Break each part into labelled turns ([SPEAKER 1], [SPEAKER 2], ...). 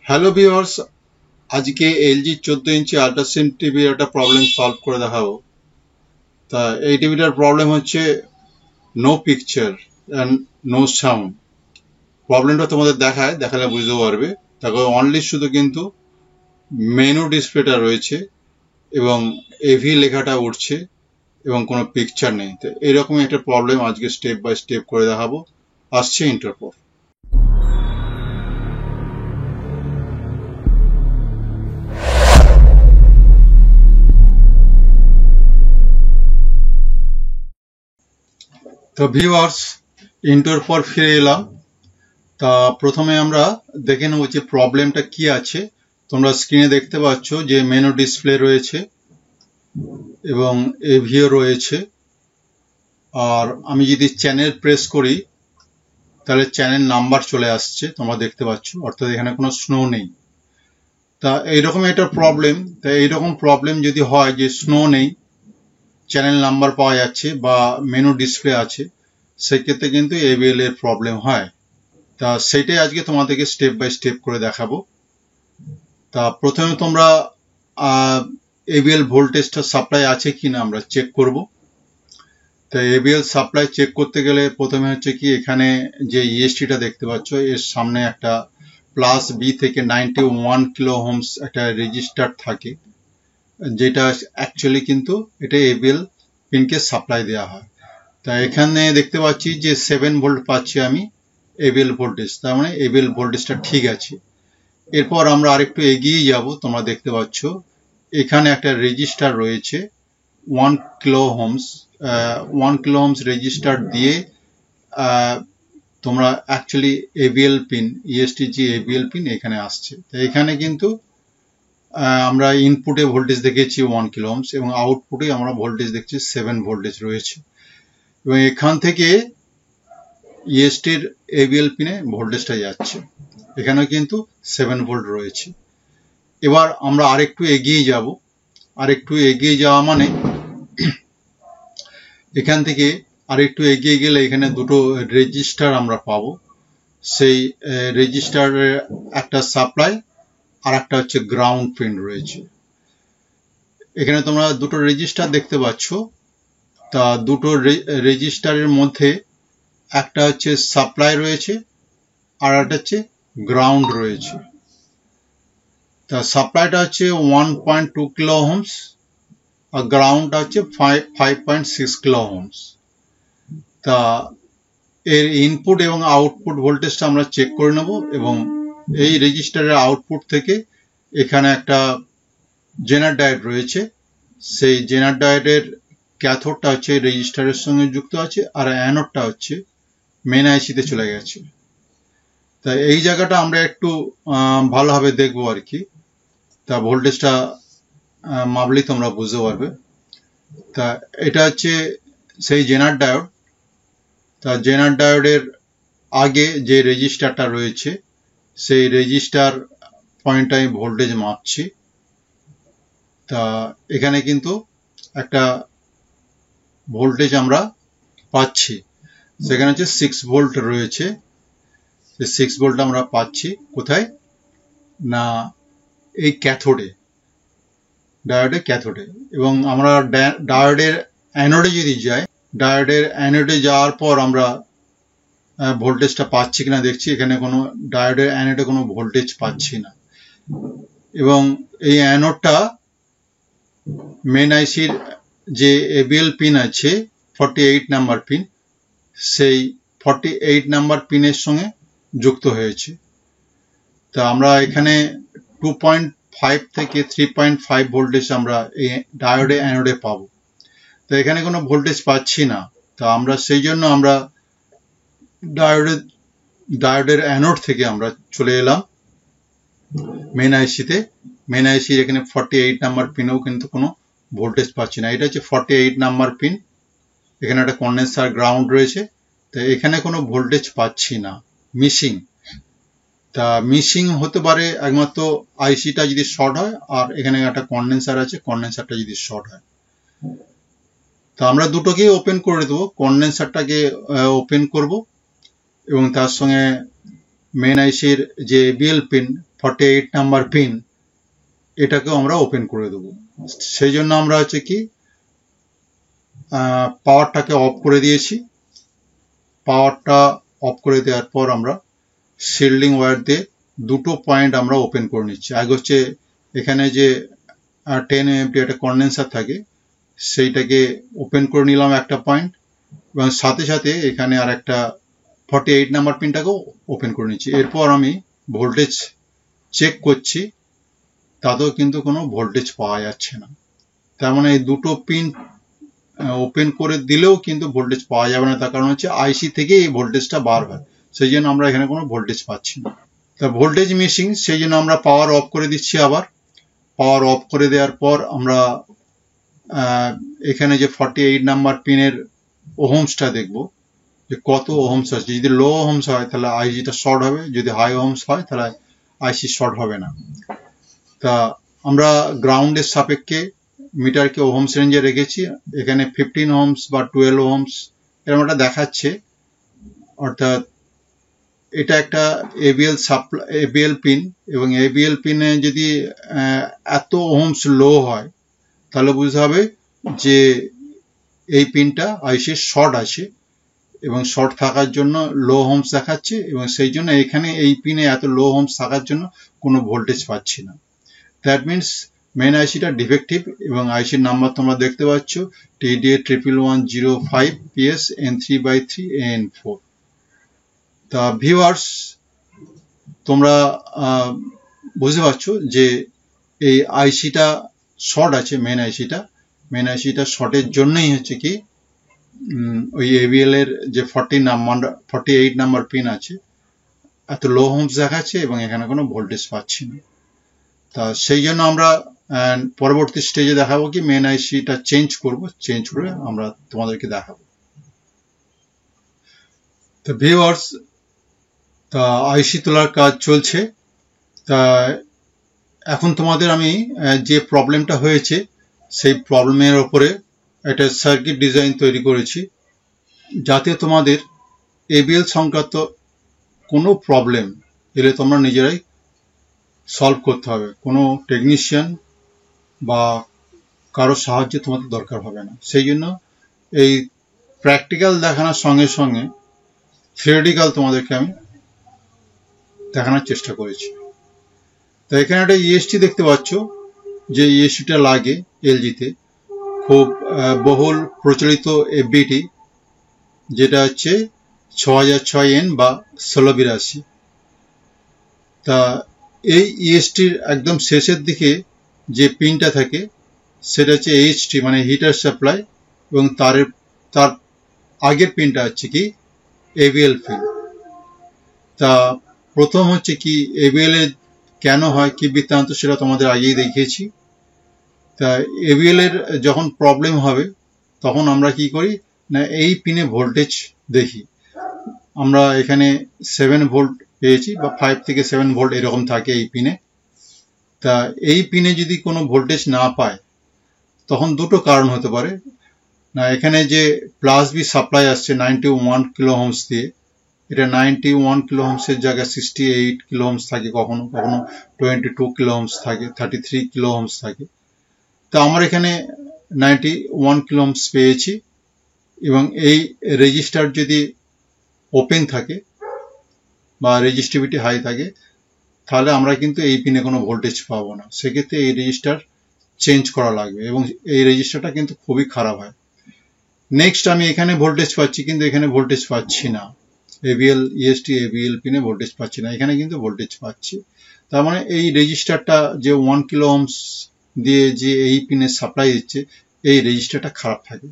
[SPEAKER 1] Hello viewers, আজকে LG 14 inch ultra slim টিভির একটা প্রবলেম সলভ করে দেখাবো। তা এই টিভিটার প্রবলেম হচ্ছে no picture and no sound. প্রবলেমটা তোমাদের দেখালে বুঝতে পারবে। তারপর অনলি শুধু কিন্তু মেনু ডিসপ্লেটা রয়েছে এবং এভি লেখাটা উঠছে এবং কোনো পিকচার নেই। তো এরকমই একটা প্রবলেম আজকে স্টেপ বাই স্টেপ করে দেখাবো। আসছে ইন্টারপোর। তো ভিউয়ার্স, ইন্টার পর ফিরে এলাম। তা প্রথমে আমরা দেখে নেব যে প্রবলেমটা কি আছে। তোমরা স্ক্রিনে দেখতে পাচ্ছ যে মেনু ডিসপ্লে রয়েছে এবং এভিও রয়েছে। আর আমি যদি চ্যানেল প্রেস করি তাহলে চ্যানেল নাম্বার চলে আসছে, তোমরা দেখতে পাচ্ছ, অর্থাৎ এখানে কোনো স্নো নেই। তা এইরকম একটা প্রবলেম। তা এইরকম প্রবলেম যদি হয় যে স্নো নেই, চ্যানেল নাম্বার পাওয়া যাচ্ছে বা মেনু ডিসপ্লে আছে, সেক্ষেত্রে কিন্তু এভিএল এর প্রবলেম হয়। তা সেটাই আজকে তোমাদেরকে স্টেপ বাই স্টেপ করে দেখাবো। তা প্রথমে তোমরা এভিএল ভোল্টেজটা সাপ্লাই আছে কিনা আমরা চেক করব। তো এভিএল সাপ্লাই চেক করতে গেলে প্রথমে হচ্ছে কি, এখানে যে ইএসটিটা দেখতে পাচ্ছ এর সামনে একটা প্লাস বি থেকে 91 কিলো ওহমস একটা রেজিস্টার থাকে, যেটা অ্যাকচুয়ালি কিন্তু এটা এভিএল পিনকে সাপ্লাই দেওয়া হয়। তা এখানে দেখতে পাচ্ছি যে 7 ভোল্ট পাচ্ছি আমি এভিএল ভোল্টেজ, তার মানে এভিএল ভোল্টেজটা ঠিক আছে। এরপর আমরা আরেকটু এগিয়ে যাব। তোমরা দেখতে পাচ্ছ এখানে একটা রেজিস্টার রয়েছে 1 কিলো ওহমস রেজিস্টার দিয়ে তোমরা অ্যাকচুয়ালি এভিএল পিন, ইএসটিজি এভিএল পিন এখানে আসছে। তো এখানে কিন্তু আমরা ইনপুটে ভোল্টেজ দেখেছি 1 কিলো ওহমস এবং আউটপুটে আমরা ভোল্টেজ দেখছি 7 ভোল্টেজ রয়েছে এবং এখান থেকে ইএসটির এভিএল পিনে ভোল্টেজটা যাচ্ছে, এখানে কিন্তু 7 ভোল্ট রয়েছে। এবার আমরা আরেকটু এগিয়ে যাব। আরেকটু এগিয়ে যাওয়া মানে এখান থেকে আরেকটু এগিয়ে গেলে এখানে দুটো রেজিস্টার আমরা পাবো। সেই রেজিস্টারের একটা সাপ্লাই আর একটা হচ্ছে গ্রাউন্ড পিন রয়েছে। এখানে তোমরা দুটো রেজিস্টার দেখতে পাচ্ছ। তা দুটো রেজিস্টারের মধ্যে একটা হচ্ছে সাপ্লাই রয়েছে আর একটা হচ্ছে গ্রাউন্ড রয়েছে। তা সাপ্লাইটা হচ্ছে 1.2 কিলো ওহমস আর গ্রাউন্ডটা হচ্ছে 5.6 কিলো ওহমস। তা এর ইনপুট এবং আউটপুট ভোল্টেজটা আমরা চেক করে নেব এবং এই রেজিস্টারের আউটপুট থেকে এখানে একটা জেনার ডায়োড রয়েছে, সেই জেনার ডায়োডের ক্যাথোডটা হচ্ছে রেজিস্টারের সঙ্গে যুক্ত আছে আর অ্যানোডটা হচ্ছে মেন আইসিতে চলে গেছে। তা এই জায়গাটা আমরা একটু ভালোভাবে দেখবো আর কি। তা ভোল্টেজটা মাপলেই তোমরা বুঝতে পারবে। তা এটা হচ্ছে সেই জেনার ডায়োড। তা জেনার ডায়োডের আগে যে রেজিস্টারটা রয়েছে সেই রেজিস্টার পয়েন্টে আমি ভোল্টেজ মাপছি। তা এখানে কিন্তু একটা ভোল্টেজ আমরা পাচ্ছি, সেখানে হচ্ছে 6 ভোল্ট রয়েছে। 6 ভোল্ট আমরা পাচ্ছি কোথায় না এই ক্যাথোডে, ডায়োডের ক্যাথোডে। এবং আমরা ডায়োডের অ্যানোডে যদি যাই, ডায়োডের অ্যানোডে যাওয়ার পর আমরা ভোল্টেজটা পাচ্ছি কিনা দেখছি। এখানে কোনো ডায়োডের অ্যানোডে কোনো ভোল্টেজ পাচ্ছি না এবং এই অ্যানোডটা মেন আইসির যে এভিএল পিন আছে 48 নাম্বার পিন, সেই 48 নাম্বার পিনের সঙ্গে যুক্ত হয়েছে। তা আমরা এখানে 2.5 থেকে 3.5 ভোল্টেজ আমরা এই ডায়োডে অ্যানোডে পাবো। তো এখানে কোনো ভোল্টেজ পাচ্ছি না। তা আমরা সেই জন্য আমরা ডায়োডের অ্যানোড থেকে আমরা চলে এলাম মেন আইসিতে। মেন আইসির এখানে 48 নাম্বার পিনেও কিন্তু কোনো ভোল্টেজ পাচ্ছি না। এটা হচ্ছে 48 নাম্বার পিন, এখানে একটা কন্ডেন্সার গ্রাউন্ড রয়েছে। তো এখানে কোনো ভোল্টেজ পাচ্ছি না, মিসিং। তা মিসিং হতে পারে একমাত্র আইসিটা যদি শর্ট হয় আর এখানে একটা কন্ডেন্সার আছে, কন্ডেন্সারটা যদি শর্ট হয়। তা আমরা দুটোকেই ওপেন করে দেবো। কন্ডেন্সারটাকে ওপেন করব এবং তার সঙ্গে মেন আইসির যে এভিএল পিন 48 নাম্বার পিন এটাকেও আমরা ওপেন করে দেব। সেই জন্য আমরা হচ্ছে কি পাওয়ারটাকে অফ করে দিয়েছি। পাওয়ারটা অফ করে দেওয়ার পর আমরা শিল্ডিং ওয়্যার দিয়ে দুটো পয়েন্ট আমরা ওপেন করে নিচ্ছি। আগে হচ্ছে এখানে যে 10 mm একটা কন্ডেন্সার থাকে সেইটাকে ওপেন করে নিলাম একটা পয়েন্ট, এবং সাথে সাথে এখানে আর একটা 48 নাম্বার পিনটাকেও ওপেন করে নিচ্ছি। এরপর আমি ভোল্টেজ চেক করছি, তাতেও কিন্তু কোনো ভোল্টেজ পাওয়া যাচ্ছে না। তার মানে এই দুটো পিন ওপেন করে দিলেও কিন্তু ভোল্টেজ পাওয়া যাবে না। তার কারণ হচ্ছে আইসি থেকে এই ভোল্টেজটা বার হয়, সেই জন্য আমরা এখানে কোনো ভোল্টেজ পাচ্ছি না। তা ভোল্টেজ মিসিং, সেই জন্য আমরা পাওয়ার অফ করে দিচ্ছি। আবার পাওয়ার অফ করে দেওয়ার পর আমরা এখানে যে 48 নাম্বার পিনের ওহমসটা দেখব যে কত ওহমস আছে। যদি লো ওহমস হয় তাহলে আইসিটা শর্ট হবে, যদি হাই ওহমস হয় তাহলে আইসি শর্ট হবে না। তা আমরা গ্রাউন্ডের সাপেক্ষে মিটারকে ওহমস রেঞ্জে রেখেছি। এখানে 15 ওহমস বা 12 ওহমস এরকম একটা দেখাচ্ছে, অর্থাৎ এটা একটা এবিএল পিন, এবং এবিএল পিনে যদি এত ওহমস লো হয় তাহলে বুঝতে হবে যে এই পিনটা আইসির শর্ট আছে, এবং শর্ট থাকার জন্য লো ওহমস দেখাচ্ছে, এবং সেই জন্য এখানে এই পিনে এত লো ওহমস থাকার জন্য কোনো ভোল্টেজ পাচ্ছি না। দ্যাট মিনস মেন আইসিটা ডিফেক্টিভ, এবং আইসির নাম্বার তোমরা দেখতে পাচ্ছ TDA11105PS N3/3AN4। তা ভিউয়ার্স, তোমরা বুঝতে পারছো যে এই আইসিটা শর্ট আছে। মেন আইসিটা শর্টের জন্যই হচ্ছে কি ওই এবিএল এর যে 48 নাম্বার পিন আছে এত লো ওহমস দেখাচ্ছে, এবং এখানে কোনো ভোল্টেজ পাচ্ছি না। তা সেই জন্য আমরা পরবর্তী স্টেজে দেখাবো কি মেন আইসিটা চেঞ্জ করে আমরা তোমাদেরকে দেখাবো। তো ভিউয়ার্স, তা আইসি তোলার কাজ চলছে। তা এখন তোমাদের আমি যে প্রবলেমটা হয়েছে সেই প্রবলেমের ওপরে একটা সার্কিট ডিজাইন তৈরি করেছি, যাতে তোমাদের এবিএল সংক্রান্ত কোনো প্রবলেম এলে তোমরা নিজেরাই সলভ করতে হবে। কোনো টেকনিশিয়ান বা কারো সাহায্য তোমাদের দরকার হবে না। সেই জন্য এই প্র্যাকটিক্যাল দেখানোর সঙ্গে সঙ্গে থিওরিটিক্যাল তোমাদেরকে আমি দেখানোর চেষ্টা করেছি। তো এখানে একটা ইএসটি দেখতে পাচ্ছ, যে ইএসটিটা লাগে এলজিতে, খুব বহুল প্রচলিত এফবিটি, যেটা হচ্ছে 6006N বা 1682। তা এই ইএসটির একদম শেষের দিকে যে পিনটা থাকে সেটা হচ্ছে এইচটি মানে হিটার সাপ্লাই, এবং তার আগের পিনটা হচ্ছে কি এবিএল পিন। তা প্রথম হচ্ছে কি এবিএল এর কেন হয় কি বৃত্তান্ত সেটা তোমাদের আগেই দেখিয়েছি। তা এবিএল এর যখন প্রবলেম হবে তখন আমরা কি করি না, এই পিনে ভোল্টেজ দেখি। আমরা এখানে 7 ভোল্ট পেয়েছি, বা 5 থেকে 7 ভোল্ট এরকম থাকে এই পিনে। তা এই পিনে যদি কোনো ভোল্টেজ না পায় তখন দুটো কারণ হতে পারে। না, এখানে যে প্লাস বি সাপ্লাই আসছে 91 কিলো ওহমস দিয়ে, এটা 91 কিলো ওহমসের জায়গায় 68 কিলো ওহমস থাকে, কখনো 22 কিলো ওহমস থাকে, 33 কিলো ওহমস থাকে। তো আমার এখানে 91 কিলো ওহমস পেয়েছি, এবং এই রেজিস্টার যদি ওপেন থাকে বা রেজিস্টিভিটি হাই থাকে তাহলে আমরা কিন্তু এই পিনে কোনো ভোল্টেজ পাবো না। সেক্ষেত্রে এই রেজিস্টার চেঞ্জ করা লাগবে, এবং এই রেজিস্টারটা কিন্তু খুবই খারাপ হয়। নেক্সট আমি এখানে ভোল্টেজ পাচ্ছি, কিন্তু এখানে ভোল্টেজ পাচ্ছি না। ইএসটি এবিএল পিনে ভোল্টেজ পাচ্ছি না, এখানে কিন্তু ভোল্টেজ পাচ্ছি। তার মানে এই রেজিস্টারটা যে 1 কিলো ওহমস দিয়ে যে এই পিনে সাপ্লাই দিচ্ছে, এই রেজিস্টারটা খারাপ থাকে।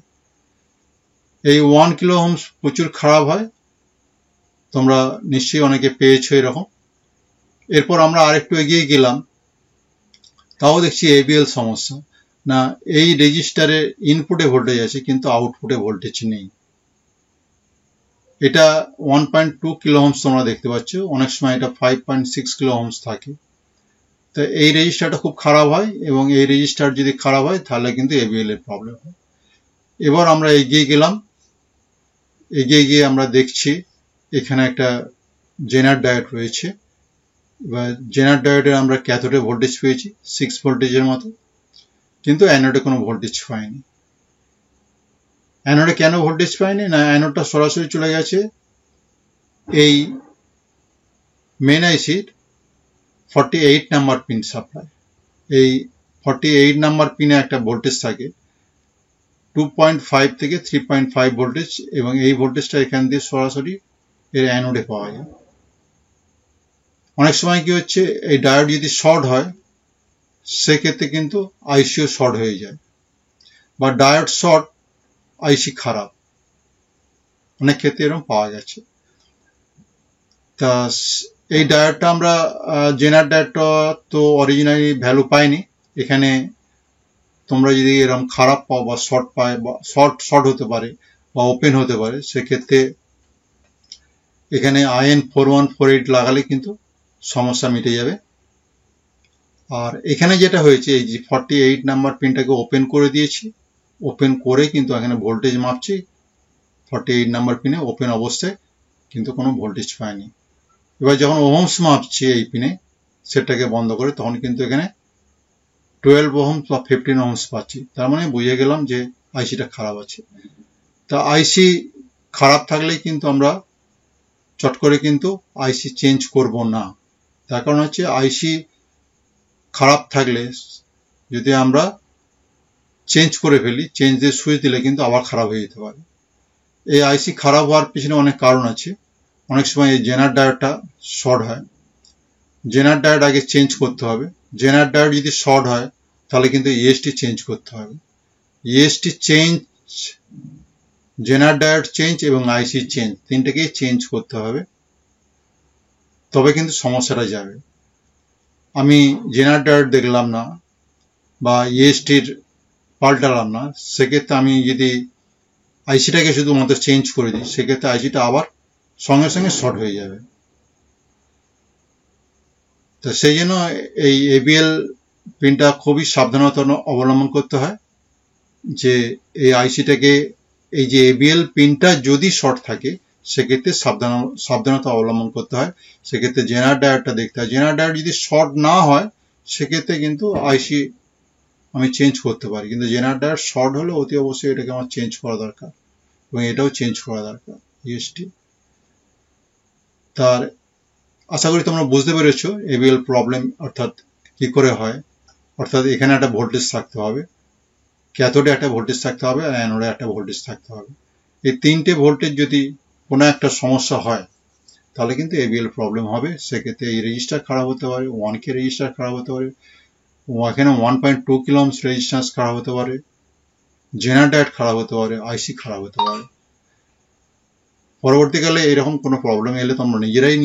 [SPEAKER 1] এই 1 কিলো ওহমস প্রচুর খারাপ হয়, তোমরা নিশ্চয়ই অনেকে পেয়েছো এরকম। এরপর আমরা আরেকটু এগিয়ে গেলাম, তাও দেখছি এবিএল সমস্যা। না, এই রেজিস্টারে ইনপুটে ভোল্টেজ আছে কিন্তু আউটপুটে ভোল্টেজ নেই। এটা 1.2 কিলো ওহমস তোমরা দেখতে পাচ্ছ, অনেক সময় এটা 5.6 কিলো ওহমস থাকে। তো এই রেজিস্টারটা খুব খারাপ হয়, এবং এই রেজিস্টার যদি খারাপ হয় তাহলে কিন্তু এবিএল এর প্রবলেম হয়। এবার আমরা এগিয়ে গেলাম, এগিয়ে গিয়ে আমরা দেখছি এখানে একটা জেনার ডায়োড রয়েছে, এবার জেনার ডায়োডে আমরা ক্যাথোডে ভোল্টেজ পেয়েছি 6 ভোল্টেজের মতো, কিন্তু অ্যানোডে কোনো ভোল্টেজ পাইনি। অ্যানোডে কেন ভোল্টেজ পাইনি? না, অ্যানোডটা সরাসরি চলে গেছে এই মেন আইসির 48 নাম্বার পিন সাপ্লাই। এই 48 নাম্বার পিনে একটা ভোল্টেজ থাকে 2.5 থেকে 3.5 ভোল্টেজ, এবং এই ভোল্টেজটা এখান দিয়ে সরাসরি এর অ্যানোডে পাওয়া যায়। অনেক সময় কি হচ্ছে, এই ডায়োড যদি শর্ট হয় সেক্ষেত্রে কিন্তু আইসিও শর্ট হয়ে যায়, বা ডায়োড শর্ট আইসি খারাপ, অনেক ক্ষেত্রে এরকম পাওয়া গেছে। তা এই ডায়োডটা আমরা জেনার ডায়োডটা তো অরিজিনালি ভ্যালু পাইনি। এখানে তোমরা যদি এরকম খারাপ পাও বা শর্ট পায় বা শর্ট হতে পারে বা ওপেন হতে পারে, সেক্ষেত্রে এখানে IN4148 লাগালে কিন্তু সমস্যা মিটে যাবে। আর এখানে যেটা হয়েছে, এই যে 48 নাম্বার পিনটাকে ওপেন করে দিয়েছি, ওপেন করে কিন্তু এখানে ভোল্টেজ মাপছি 48 নাম্বার পিনে ওপেন অবস্থায়, কিন্তু কোনো ভোল্টেজ পাইনি। এবার যখন ওহমস মাপছি এই পিনে, সেটাকে বন্ধ করে, তখন কিন্তু এখানে 12 ওহমস বা 15 ওহমস পাচ্ছি। তার মানে বুঝে গেলাম যে আইসিটা খারাপ আছে। তা আইসি খারাপ থাকলে কিন্তু আমরা চট করে কিন্তু আইসি চেঞ্জ করব না। তার কারণ হচ্ছে আইসি খারাপ থাকলে যদি আমরা চেঞ্জ করে ফেলি, চেঞ্জ দিয়ে সুইচ দিলে কিন্তু আবার খারাপ হয়ে যেতে পারে। এই আইসি খারাপ হওয়ার পিছনে অনেক কারণ আছে। অনেক সময় এই জেনার ডায়োডটা শর্ট হয়, জেনার ডায়োড আগে চেঞ্জ করতে হবে। জেনার ডায়োড যদি শর্ট হয় তাহলে কিন্তু ইএসটি চেঞ্জ করতে হবে। ইএসটি চেঞ্জ, জেনার ডায়োড চেঞ্জ এবং আইসি চেঞ্জ, তিনটাকেই চেঞ্জ করতে হবে, তবে কিন্তু সমস্যাটা যাবে। আমি জেনার ডায়োড দেখলাম না বা ইএসটির পাল্টালাম না, সেক্ষেত্রে আমি যদি আইসিটাকে শুধুমাত্র চেঞ্জ করে দিই, সেক্ষেত্রে আইসিটা আবার সঙ্গে সঙ্গে শর্ট হয়ে যাবে। তো সেই জন্য এই এবিএল পিনটা খুবই সাবধানতা অবলম্বন করতে হয়, যে এই আইসিটাকে, এই যে এবিএল পিনটা যদি শর্ট থাকে সেক্ষেত্রে সাবধানতা অবলম্বন করতে হয়। সেক্ষেত্রে জেনার ডায়োডটা দেখতে হয়। জেনার ডায়োড যদি শর্ট না হয় সেক্ষেত্রে কিন্তু আইসি আমি চেঞ্জ করতে পারি, কিন্তু জেনার ডায়োড শর্ট হলে অতি অবশ্যই এটাকে আমার চেঞ্জ করা দরকার, এবং এটাও চেঞ্জ করা দরকার ইএসটি। তার আশা করি তোমরা বুঝতে পেরেছো এবিএল প্রবলেম অর্থাৎ কি করে হয়। অর্থাৎ এখানে একটা ভোল্টেজ থাকতে হবে, ক্যাথোডে একটা ভোল্টেজ থাকতে হবে, আর অ্যানোডে একটা ভোল্টেজ থাকতে হবে। এই তিনটে ভোল্টেজ যদি কোনো একটা সমস্যা হয় তাহলে কিন্তু এবিএল প্রবলেম হবে। সেক্ষেত্রে এই রেজিস্টার খারাপ হতে পারে, 1K রেজিস্টার খারাপ হতে পারে, এখানে 1.2 কিলো ওহমস রেজিস্ট্যান্স খারাপ হতে পারে, জেনার ডায়োড খারাপ হতে পারে, আইসি খারাপ হতে পারে। পরবর্তীকালে এরকম কোনো প্রবলেম এলে তোমরা নিজেরাই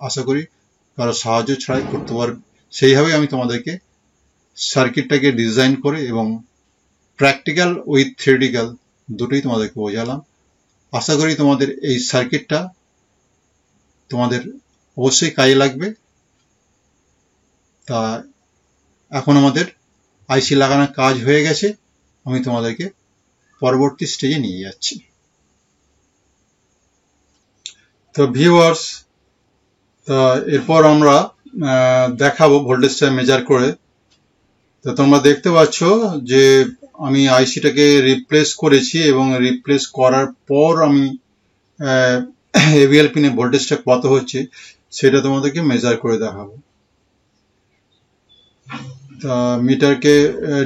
[SPEAKER 1] আশা করি কারো সাহায্য ছাড়াই করতে পারবে। সেইভাবে আমি তোমাদেরকে সার্কিটটাকে ডিজাইন করে এবং প্র্যাকটিক্যাল উইথ থিওরিটিক্যাল দুটোই তোমাদেরকে বোঝালাম। আশা করি তোমাদের এই সার্কিটটা তোমাদের অবশ্যই কাজে লাগবে। তা এখন আমাদের আইসি লাগানোর কাজ হয়ে গেছে, আমি তোমাদেরকে পরবর্তী স্টেজে নিয়ে যাচ্ছি। তো ভিউয়ার্স, তা এরপর আমরা দেখাবো ভোল্টেজটা মেজার করে। তো তোমরা দেখতে পাচ্ছ যে আমি আইসিটাকে রিপ্লেস করেছি, এবং রিপ্লেস করার পর আমি এবিএল পিনে ভোল্টেজটা কত হচ্ছে সেটা তোমাদেরকে মেজার করে দেখাবো। তা মিটারকে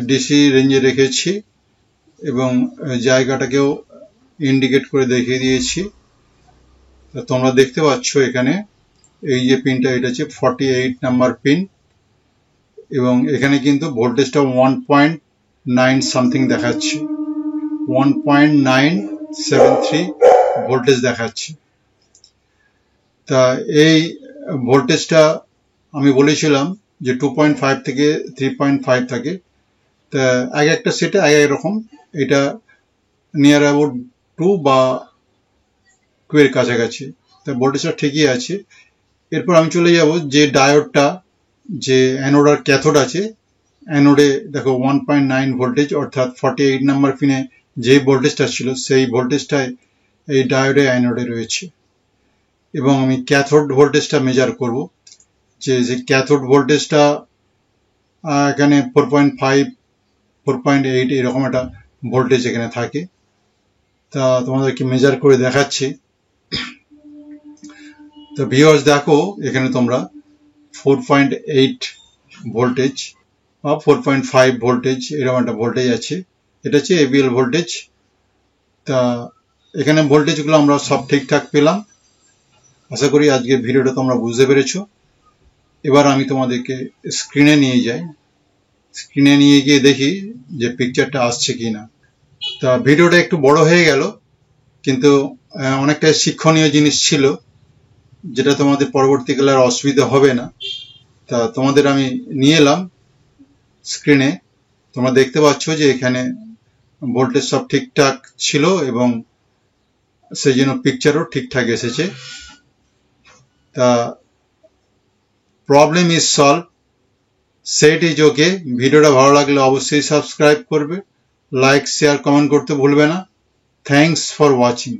[SPEAKER 1] ডিসি রেঞ্জে রেখেছি এবং জায়গাটাকেও ইন্ডিকেট করে দেখিয়ে দিয়েছি। তোমরা দেখতে পাচ্ছ এখানে এই যে পিনটা, এটা হচ্ছে 48 নাম্বার পিন, এবং এখানে কিন্তু ভোল্টেজটা 1.9 সামথিং দেখাচ্ছে, 1.973 ভোল্টেজ দেখাচ্ছে। তা এই ভোল্টেজটা আমি বলেছিলাম যে 2.5 থেকে 3.5 থাকে। তা এক একটা সেটে এক এক রকম, এটা নিয়ার অ্যাবাউট 2 বা 2 এর কাছাকাছি। তা ভোল্টেজটা ঠিকই আছে। এরপর আমি চলে যাব যে ডায়োডটা, যে অ্যানোড আর ক্যাথোড আছে। অ্যানোডে দেখো 1.9 ভোল্টেজ, অর্থাৎ 48 নাম্বার পিনে যে ভোল্টেজটা ছিল সেই ভোল্টেজটাই এই ডায়োডে অ্যানোডে রয়েছে, এবং আমি ক্যাথোড ভোল্টেজটা মেজার করব। যে ক্যাথোড ভোল্টেজটা এখানে 4.5 4.8 এরকম একটা ভোল্টেজ এখানে থাকে। তা তোমাদেরকে মেজার করে দেখাচ্ছি। তো ভিউয়ার্স দেখো এখানে তোমরা 4.8 ভোল্টেজ বা 4.5 ভোল্টেজ এরকম একটা ভোল্টেজ আছে। এটা হচ্ছে এবিএল ভোল্টেজ। তা এখানে ভোল্টেজগুলো আমরা সব ঠিকঠাক পেলাম। আশা করি আজকের ভিডিওটা তোমরা বুঝতে পেরেছো। এবার আমি তোমাদেরকে স্ক্রিনে নিয়ে যাই। স্ক্রিনে নিয়ে গিয়ে দেখি যে পিকচারটা আসছে কিনা। তা ভিডিওটা একটু বড় হয়ে গেল, কিন্তু অনেকটা শিক্ষণীয় জিনিস ছিল, যেটা তোমাদের পরবর্তীকালে আর অসুবিধা হবে না। তা তোমাদের আমি নিয়ে এলাম স্ক্রিনে। তোমরা দেখতে পাচ্ছ যে এখানে ভোল্টেজ সব ঠিকঠাক ছিল এবং সেই জন্য পিকচারও ঠিকঠাক এসেছে। তা problem is solve, set is okay. ভিডিওটা ভালো লাগলে অবশ্যই সাবস্ক্রাইব করবে, লাইক শেয়ার কমেন্ট করতে ভুলবে না। Thanks for watching.